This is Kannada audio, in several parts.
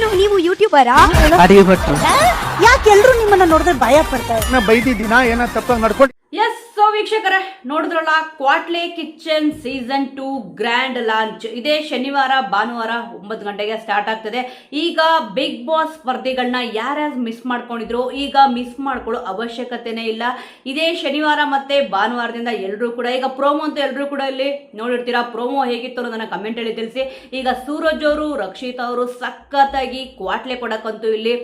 ಏನು ನೀವು ಯೂಟ್ಯೂಬರಾ? ಅಡಿಗೆ ಭಟ್ರು. ಯಾಕೆ ಎಲ್ರು ನಿಮ್ಮನ್ನ ನೋಡಿದ್ರೆ ಭಯ ಪಡ್ತಾರೆ? ನಾ ಬೈದಿದ್ದೀನಾ ಏನ ತಪ್ಪಾಗಿ ನಡ್ಕೊಂಡು? ಎಸ್, ಸೊ ವೀಕ್ಷಕರೇ ನೋಡಿದ್ರಲ್ಲ, ಕ್ವಾಟ್ಲೆ ಕಿಚನ್ ಸೀಸನ್ 2 ಗ್ರ್ಯಾಂಡ್ ಲಾಂಚ್ ಇದೇ ಶನಿವಾರ ಭಾನುವಾರ 9 ಗಂಟೆಗೆ ಸ್ಟಾರ್ಟ್ ಆಗ್ತದೆ. ಈಗ ಬಿಗ್ ಬಾಸ್ ಸ್ಪರ್ಧಿಗಳನ್ನ ಯಾರ್ಯಾರು ಮಿಸ್ ಮಾಡ್ಕೊಂಡಿದ್ರು ಈಗ ಮಿಸ್ ಮಾಡ್ಕೊಳ್ಳೋ ಅವಶ್ಯಕತೆನೇ ಇಲ್ಲ. ಇದೇ ಶನಿವಾರ ಮತ್ತೆ ಭಾನುವಾರದಿಂದ ಎಲ್ಲರೂ ಕೂಡ ಈಗ ಪ್ರೋಮೋ ಅಂತ ಎಲ್ಲರೂ ಕೂಡ ಇಲ್ಲಿ ನೋಡಿರ್ತೀರಾ. ಪ್ರೋಮೋ ಹೇಗಿತ್ತು ಅನ್ನೋದನ್ನ ಕಮೆಂಟ್ ಅಲ್ಲಿ ತಿಳಿಸಿ. ಈಗ ಸೂರಜ್ ಅವರು, ರಕ್ಷಿತಾ ಅವರು ಸಖತ್ತಾಗಿ ಕ್ವಾಟ್ಲೆ ಕೊಡಕ್ಕಂತೂ ಇಲ್ಲಿ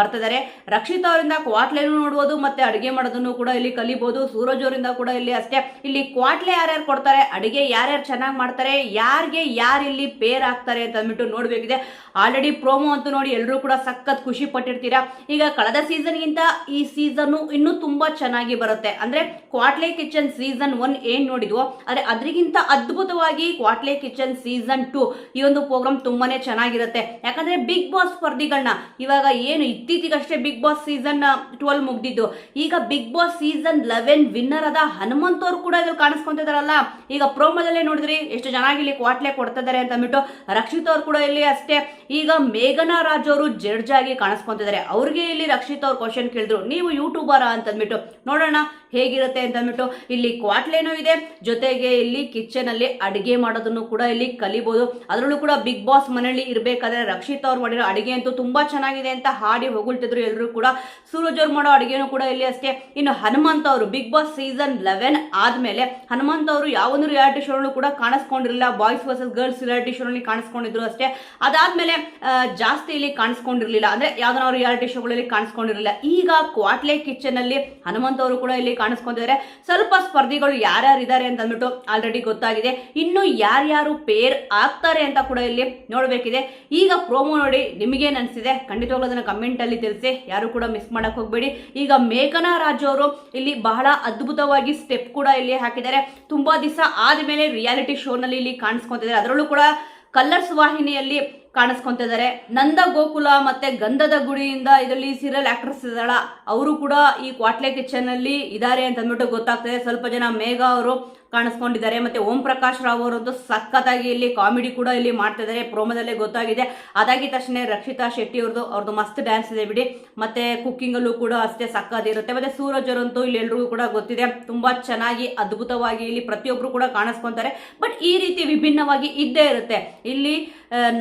ಬರ್ತಿದ್ದಾರೆ. ರಕ್ಷಿತಾ ಅವರಿಂದ ಕ್ವಾಟ್ಲೆನೂ ನೋಡ್ಬೋದು, ಮತ್ತೆ ಅಡುಗೆ ಮಾಡೋದನ್ನು ಕೂಡ ಇಲ್ಲಿ ಕಲಿಬಹುದು. ಸೂರಜ್ ಅವರಿಂದ ಕೂಡ ಇಲ್ಲಿ ಅಷ್ಟೇ. ಇಲ್ಲಿ ಕ್ವಾಟ್ಲೆ ಯಾರ್ಯಾರು ಕೊಡ್ತಾರೆ, ಅಡಿಗೆ ಯಾರ್ಯಾರು ಚೆನ್ನಾಗಿ ಮಾಡ್ತಾರೆ, ಯಾರಿಗೆ ಯಾರು ಇಲ್ಲಿ ಪೇರ್ ಆಗ್ತಾರೆ ಅಂತ ಅಂದ್ಬಿಟ್ಟು ನೋಡ್ಬೇಕಿದೆ. ಆಲ್ರೆಡಿ ಪ್ರೋಮೋ ಅಂತೂ ನೋಡಿ ಎಲ್ಲರೂ ಕೂಡ ಸಖತ್ ಖುಷಿ ಪಟ್ಟಿರ್ತೀರಾ. ಈಗ ಕಳೆದ ಸೀಸನ್ಗಿಂತ ಈ ಸೀಸನ್ ಇನ್ನೂ ತುಂಬಾ ಚೆನ್ನಾಗಿ ಬರುತ್ತೆ. ಅಂದ್ರೆ ಕ್ವಾಟ್ಲೆ ಕಿಚನ್ ಸೀಸನ್ 1 ಏನ್ ನೋಡಿದ್ವೋ ಆದ್ರೆ ಅದರಿಗಿಂತ ಅದ್ಭುತವಾಗಿ ಕ್ವಾಟ್ಲೆ ಕಿಚನ್ ಸೀಸನ್ 2 ಈ ಒಂದು ಪ್ರೋಗ್ರಾಮ್ ತುಂಬಾನೇ ಚೆನ್ನಾಗಿರುತ್ತೆ. ಯಾಕಂದ್ರೆ ಬಿಗ್ ಬಾಸ್ ಸ್ಪರ್ಧಿಗಳನ್ನ ಇವಾಗ ಏನು ಇತ್ತೀಚೆಗಷ್ಟೇ ಬಿಗ್ ಬಾಸ್ ಸೀಸನ್ 12 ಮುಗ್ದಿದ್ದು, ಈಗ ಬಿಗ್ ಬಾಸ್ ಸೀಸನ್ 11 ವಿನ್ನರ್ ಆದ ಹನುಮಂತ್ ಅವರು ಕೂಡ ಇದ್ರಲ್ಲಿ ಕಾಣಿಸ್ಕೊಂತಿದಾರಲ್ಲ. ಈಗ ಪ್ರೋಮೋದಲ್ಲೇ ನೋಡಿದ್ರಿ ಎಷ್ಟು ಚೆನ್ನಾಗಿ ಇಲ್ಲಿ ಕ್ವಾಟ್ಲೆ ಕೊಡ್ತಾ ಇದಾರೆ ಅಂತ ಅಂದ್ಬಿಟ್ಟು. ರಕ್ಷಿತ್ ಅವ್ರು ಕೂಡ ಇಲ್ಲಿ ಅಷ್ಟೇ. ಈಗ ಮೇಘನಾ ರಾಜ್ ಅವರು ಜಡ್ಜ್ ಆಗಿ ಕಾಣಿಸ್ಕೊಂತಿದ್ದಾರೆ. ಅವ್ರಿಗೆ ಇಲ್ಲಿ ರಕ್ಷಿತ್ ಅವ್ರು ಕ್ವಶನ್ ಕೇಳಿದ್ರು, ನೀವು ಯೂಟ್ಯೂಬರಾ ಅಂತ ಅಂದ್ಬಿಟ್ಟು. ನೋಡೋಣ ಹೇಗಿರುತ್ತೆ ಅಂತ ಅಂದ್ಬಿಟ್ಟು. ಇಲ್ಲಿ ಕ್ವಾಟ್ಲೆನೂ ಇದೆ, ಜೊತೆಗೆ ಇಲ್ಲಿ ಕಿಚನ್ ಅಲ್ಲಿ ಅಡಿಗೆ ಮಾಡೋದನ್ನು ಕೂಡ ಇಲ್ಲಿ ಕಲಿಬಹುದು. ಅದರಲ್ಲೂ ಕೂಡ ಬಿಗ್ ಬಾಸ್ ಮನೆಯಲ್ಲಿ ಇರ್ಬೇಕಾದ್ರೆ ರಕ್ಷಿತ್ ಅವ್ರು ಮಾಡಿರೋ ಅಡಿಗೆ ಅಂತೂ ತುಂಬಾ ಚೆನ್ನಾಗಿದೆ ಅಂತ ಹಾಡಿ ಹೊಗಳ್ತಿದ್ರು ಎಲ್ಲರೂ ಕೂಡ. ಸೂರಜ್ ಅವ್ರು ಮಾಡೋ ಅಡಿಗೆನೂ ಕೂಡ ಇಲ್ಲಿ ಅಷ್ಟೇ. ಇನ್ನು ಹನುಮಂತ್ ಅವರು ಬಿಗ್ ಬಾಸ್ ಸೀಸನ್ 11 ಆದ್ಮೇಲೆ ಹನುಮಂತ್ ಅವರು ಯಾವೊಂದು ರಿಯಾಲಿಟಿ ಶೋ ಕೂಡ ಕಾಣಿಸ್ಕೊಂಡಿರಲಿಲ್ಲ. Boys versus girls reality show ನಲ್ಲಿ ಕಾಣಿಸ್ಕೊಂಡಿದ್ರು ಅಷ್ಟೇ. ಅದಾದ್ಮೇಲೆ ಜಾಸ್ತಿ ಇಲ್ಲಿ ಕಾಣಿಸ್ಕೊಂಡಿರ್ಲಿಲ್ಲ, ಅಂದ್ರೆ ಯಾವ್ದಾರ ರಿಯಾಲಿಟಿ ಶೋಗಳಲ್ಲಿ ಕಾಣಿಸ್ಕೊಂಡಿರಲಿಲ್ಲ. ಈಗ ಕ್ವಾಟ್ಲೆ ಕಿಚನ್ ಅಲ್ಲಿ ಹನುಮಂತ್ ಅವರು ಕೂಡ ಇಲ್ಲಿ ಕಾಣಿಸ್ಕೊಂಡಿದ್ದಾರೆ. ಸ್ವಲ್ಪ ಸ್ಪರ್ಧಿಗಳು ಯಾರ್ಯಾರು ಇದ್ದಾರೆ ಅಂತ ಅಂದ್ಬಿಟ್ಟು ಆಲ್ರೆಡಿ ಗೊತ್ತಾಗಿದೆ. ಇನ್ನು ಯಾರ್ಯಾರು ಪೇರ್ ಆಗ್ತಾರೆ ಅಂತ ಕೂಡ ಇಲ್ಲಿ ನೋಡ್ಬೇಕಿದೆ. ಈಗ ಪ್ರೋಮೋ ನೋಡಿ ನಿಮಗೇನ್ ಅನ್ಸಿದೆ ಖಂಡಿತವಾಗ್ಲೂ ಅದನ್ನ ಕಮೆಂಟ್ ಅಲ್ಲಿ ತಿಳಿಸಿ. ಯಾರು ಕೂಡ ಮಿಸ್ ಮಾಡಕ್ ಹೋಗ್ಬೇಡಿ. ಈಗ ಮೇಘನಾ ರಾಜ್ ಅವರು ಇಲ್ಲಿ ಬಹಳ ಅದ್ಭುತವಾಗಿ ಸ್ಟೆಪ್ ಕೂಡ ಇಲ್ಲಿ ಹಾಕಿದ್ದಾರೆ. ತುಂಬಾ ದಿವಸ ಆದ್ಮೇಲೆ ರಿಯಾಲಿಟಿ ಶೋ ನಲ್ಲಿ ಇಲ್ಲಿ ಕಾಣಿಸ್ಕೊಂತಿದ್ದಾರೆ. ಅದರಲ್ಲೂ ಕೂಡ ಕಲರ್ಸ್ ವಾಹಿನಿಯಲ್ಲಿ ಕಾಣಿಸ್ಕೊಂತಿದ್ದಾರೆ. ನಂದ ಗೋಕುಲ ಮತ್ತೆ ಗಂಧದ ಗುಡಿಯಿಂದ ಇದರಲ್ಲಿ ಸೀರಿಯಲ್ ಆಕ್ಟ್ರೆಸ್ ಇದ್ದಾಳ, ಅವರು ಕೂಡ ಈ ಕ್ವಾಟ್ಲೆ ಕಿಚನ್ ಅಲ್ಲಿ ಇದ್ದಾರೆ ಅಂತ ಅಂದ್ಬಿಟ್ಟು ಗೊತ್ತಾಗ್ತದೆ. ಸ್ವಲ್ಪ ಜನ ಮೇಘ ಅವರು ಕಾಣಿಸ್ಕೊಂಡಿದ್ದಾರೆ, ಮತ್ತೆ ಓಂ ಪ್ರಕಾಶ್ ರಾವ್ ಅವರಂತೂ ಸಖತ್ತಾಗಿ ಇಲ್ಲಿ ಕಾಮಿಡಿ ಕೂಡ ಇಲ್ಲಿ ಮಾಡ್ತಿದ್ದಾರೆ. ಪ್ರೋಮೋದಲ್ಲೇ ಗೊತ್ತಾಗಿದೆ. ಅದಾಗಿ ತಕ್ಷಣ ರಕ್ಷಿತಾ ಶೆಟ್ಟಿ ಅವ್ರದ್ದು ಮಸ್ತ್ ಡ್ಯಾನ್ಸ್ ಇದೆ ಬಿಡಿ. ಮತ್ತೆ ಕುಕ್ಕಿಂಗ್ ಅಲ್ಲೂ ಕೂಡ ಅಷ್ಟೇ ಸಖತ್ತಿರುತ್ತೆ. ಮತ್ತೆ ಸೂರಜ್ ಅವರಂತೂ ಇಲ್ಲಿ ಎಲ್ರಿಗೂ ಕೂಡ ಗೊತ್ತಿದೆ, ತುಂಬಾ ಚೆನ್ನಾಗಿ ಅದ್ಭುತವಾಗಿ ಇಲ್ಲಿ ಪ್ರತಿಯೊಬ್ರು ಕೂಡ ಕಾಣಿಸ್ಕೊಂತಾರೆ. ಬಟ್ ಈ ರೀತಿ ವಿಭಿನ್ನವಾಗಿ ಇದ್ದೇ ಇರುತ್ತೆ. ಇಲ್ಲಿ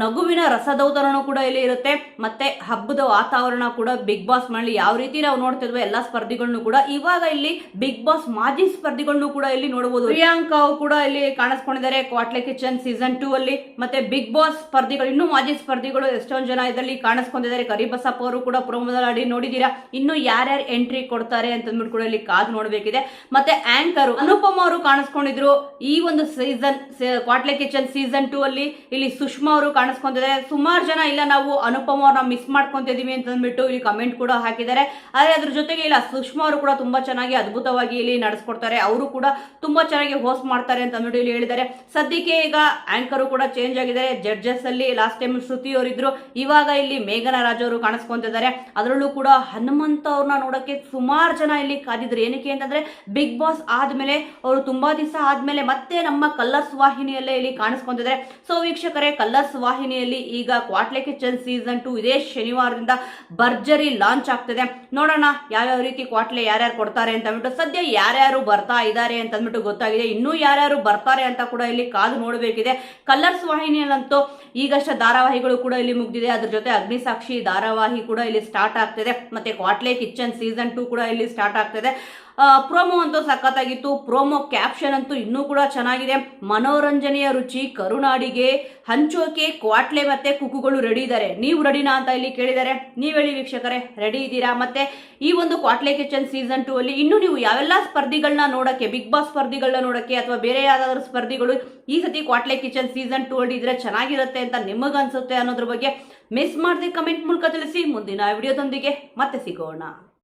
ನಗುವಿನ ರಸದೌತಣನೂ ಕೂಡ ಇಲ್ಲಿ ಇರುತ್ತೆ. ಮತ್ತೆ ಹಬ್ಬದ ವಾತಾವರಣ ಕೂಡ ಬಿಗ್ ಬಾಸ್ ಮನೆಯಲ್ಲಿ ಯಾವ ರೀತಿ ನಾವು ನೋಡ್ತಿದ್ವಿ ಎಲ್ಲಾ ಸ್ಪರ್ಧಿಗಳನ್ನು ಕೂಡ ಇವಾಗ ಇಲ್ಲಿ ಬಿಗ್ ಬಾಸ್ ಮಾಜಿ ಸ್ಪರ್ಧಿಗಳನ್ನು ಕೂಡ ಇಲ್ಲಿ ನೋಡಬಹುದು. ಪ್ರಿಯಾಂಕಾ ಕೂಡ ಇಲ್ಲಿ ಕಾಣಿಸ್ಕೊಂಡಿದ್ದಾರೆ ಕ್ವಾಟ್ಲೆ ಕಿಚನ್ ಸೀಸನ್ 2 ಅಲ್ಲಿ. ಮತ್ತೆ ಬಿಗ್ ಬಾಸ್ ಸ್ಪರ್ಧಿಗಳು ಇನ್ನೂ ಮಾಜಿ ಸ್ಪರ್ಧಿಗಳು ಎಷ್ಟೊಂದು ಜನ ಇದರಲ್ಲಿ ಕಾಣಿಸ್ಕೊಂಡಿದ್ದಾರೆ. ಕರಿಬಸಪ್ಪ ಅವರು ಕೂಡ ಪ್ರೋಮೋದಲ್ಲಿ ನೋಡಿದೀರಾ. ಇನ್ನು ಯಾರ್ಯಾರು ಎಂಟ್ರಿ ಕೊಡ್ತಾರೆ ಅಂತ ಅಂದ್ಬಿಟ್ಟು ಕೂಡ ಇಲ್ಲಿ ಕಾದು ನೋಡ್ಬೇಕಿದೆ. ಮತ್ತೆ ಆಂಕರ್ ಅನುಪಮ ಅವರು ಕಾಣಿಸ್ಕೊಂಡಿದ್ರು ಈ ಒಂದು ಸೀಸನ್ ಕ್ವಾಟ್ಲೆ ಕಿಚನ್ ಸೀಸನ್ 2 ಅಲ್ಲಿ. ಇಲ್ಲಿ ಸುಷ್ಮಾ ಅವರು ಕಾಣಿಸ್ಕೊಂತಿದ್ದಾರೆ. ಸುಮಾರು ಜನ ಇಲ್ಲ ನಾವು ಅನುಪಮ ಅವ್ರನ್ನ ಮಿಸ್ ಮಾಡ್ಕೊಂತಿದೀವಿ ಅಂತ ಅಂದ್ಬಿಟ್ಟು ಇಲ್ಲಿ ಕಮೆಂಟ್ ಕೂಡ ಹಾಕಿದ್ದಾರೆ. ಆದ್ರೆ ಅದ್ರ ಜೊತೆಗೆ ಇಲ್ಲ ಸುಷ್ಮಾ ಅವರು ಕೂಡ ತುಂಬಾ ಚೆನ್ನಾಗಿ ಅದ್ಭುತವಾಗಿ ಇಲ್ಲಿ ನಡೆಸ್ಕೊಡ್ತಾರೆ. ಅವರು ಕೂಡ ತುಂಬಾ ಚೆನ್ನಾಗಿ ಹೋಸ್ಟ್ ಮಾಡ್ತಾರೆ ಅಂತ ಅಂದ್ಬಿಟ್ಟು ಇಲ್ಲಿ ಹೇಳಿದ್ದಾರೆ. ಸದ್ಯಕ್ಕೆ ಈಗ ಆಂಕರ್ ಕೂಡ ಚೇಂಜ್ ಆಗಿದ್ದಾರೆ. ಜಡ್ಜಸ್ ಅಲ್ಲಿ ಲಾಸ್ಟ್ ಟೈಮ್ ಶ್ರುತಿ ಅವರಿದ್ರು, ಇವಾಗ ಇಲ್ಲಿ ಮೇಘನಾ ರಾಜ್ ಅವರು ಕಾಣಿಸ್ಕೊಂತಿದ್ದಾರೆ. ಅದರಲ್ಲೂ ಕೂಡ ಹನುಮಂತ ಅವ್ರನ್ನ ನೋಡಕ್ಕೆ ಸುಮಾರು ಜನ ಇಲ್ಲಿ ಕಾದಿದ್ರು. ಏನಕ್ಕೆ ಅಂತಂದ್ರೆ ಬಿಗ್ ಬಾಸ್ ಆದ್ಮೇಲೆ ಅವರು ತುಂಬಾ ದಿವಸ ಆದ್ಮೇಲೆ ಮತ್ತೆ ನಮ್ಮ ಕಲರ್ಸ್ ವಾಹಿನಿಯಲ್ಲೇ ಇಲ್ಲಿ ಕಾಣಿಸ್ಕೊಂತಿದ್ದಾರೆ. ಸೊ ವೀಕ್ಷಕರೇ, ಕಲರ್ಸ್ ವಾಹಿನಿಯಲ್ಲಿ ಈಗ ಕ್ವಾಟ್ಲೆ ಕಿಚನ್ ಸೀಸನ್ 2 ಇದೇ ಶನಿವಾರದಿಂದ ಭರ್ಜರಿ ಲಾಂಚ್ ಆಗ್ತದೆ. ನೋಡೋಣ ಯಾವ್ಯಾವ ರೀತಿ ಕ್ವಾಟ್ಲೆ ಯಾರ್ಯಾರು ಕೊಡ್ತಾರೆ ಅಂತ ಅಂದ್ಬಿಟ್ಟು. ಸದ್ಯ ಯಾರ್ಯಾರು ಬರ್ತಾ ಇದ್ದಾರೆ ಅಂತ ಅಂದ್ಬಿಟ್ಟು ಗೊತ್ತಾಗಿದೆ. ಇನ್ನೂ ಯಾರ್ಯಾರು ಬರ್ತಾರೆ ಅಂತ ಕೂಡ ಇಲ್ಲಿ ಕಾದು ನೋಡಬೇಕಿದೆ. ಕಲರ್ಸ್ ವಾಹಿನಿಯಲ್ಲಂತೂ ಈಗಷ್ಟೇ ಧಾರಾವಾಹಿಗಳು ಕೂಡ ಇಲ್ಲಿ ಮುಗ್ದಿದೆ. ಅದ್ರ ಜೊತೆ ಅಗ್ನಿಸಾಕ್ಷಿ ಧಾರಾವಾಹಿ ಕೂಡ ಇಲ್ಲಿ ಸ್ಟಾರ್ಟ್ ಆಗ್ತಿದೆ. ಮತ್ತೆ ಕ್ವಾಟ್ಲೆ ಕಿಚನ್ ಸೀಸನ್ 2 ಕೂಡ ಇಲ್ಲಿ ಸ್ಟಾರ್ಟ್ ಆಗ್ತಿದೆ. ಪ್ರೋಮೋ ಅಂತೂ ಸಖತ್ತಾಗಿತ್ತು. ಪ್ರೋಮೋ ಕ್ಯಾಪ್ಷನ್ ಅಂತೂ ಇನ್ನೂ ಕೂಡ ಚೆನ್ನಾಗಿದೆ. ಮನೋರಂಜನೆಯ ರುಚಿ ಕರುನಾಡಿಗೆ ಹಂಚೋಕೆ ಕ್ವಾಟ್ಲೆ ಮತ್ತೆ ಕುಕ್ಕುಗಳು ರೆಡಿ ಇದ್ದಾರೆ, ನೀವು ರೆಡಿನಾ ಅಂತ ಇಲ್ಲಿ ಕೇಳಿದ್ದಾರೆ. ನೀವ್ ಹೇಳಿ ವೀಕ್ಷಕರೇ, ರೆಡಿ ಇದ್ದೀರಾ? ಮತ್ತೆ ಈ ಒಂದು ಕ್ವಾಟ್ಲೆ ಕಿಚನ್ ಸೀಸನ್ 2 ಅಲ್ಲಿ ಇನ್ನು ನೀವು ಯಾವೆಲ್ಲ ಸ್ಪರ್ಧಿಗಳನ್ನ ನೋಡಕ್ಕೆ, ಬಿಗ್ ಬಾಸ್ ಸ್ಪರ್ಧಿಗಳನ್ನ ನೋಡಕ್ಕೆ ಅಥವಾ ಬೇರೆ ಯಾವ್ದಾದ್ರು ಸ್ಪರ್ಧಿಗಳು ಈ ಸತಿ ಕ್ವಾಟ್ಲೆ ಕಿಚನ್ ಸೀಸನ್ 2 ಅಲ್ಲಿ ಇದ್ರೆ ಚೆನ್ನಾಗಿರುತ್ತೆ ಅಂತ ನಿಮಗನ್ಸುತ್ತೆ ಅನ್ನೋದ್ರ ಬಗ್ಗೆ ಮಿಸ್ ಮಾಡದೆ ಕಮೆಂಟ್ ಮೂಲಕ ತಿಳಿಸಿ. ಮುಂದಿನ ವಿಡಿಯೋದೊಂದಿಗೆ ಮತ್ತೆ ಸಿಗೋಣ.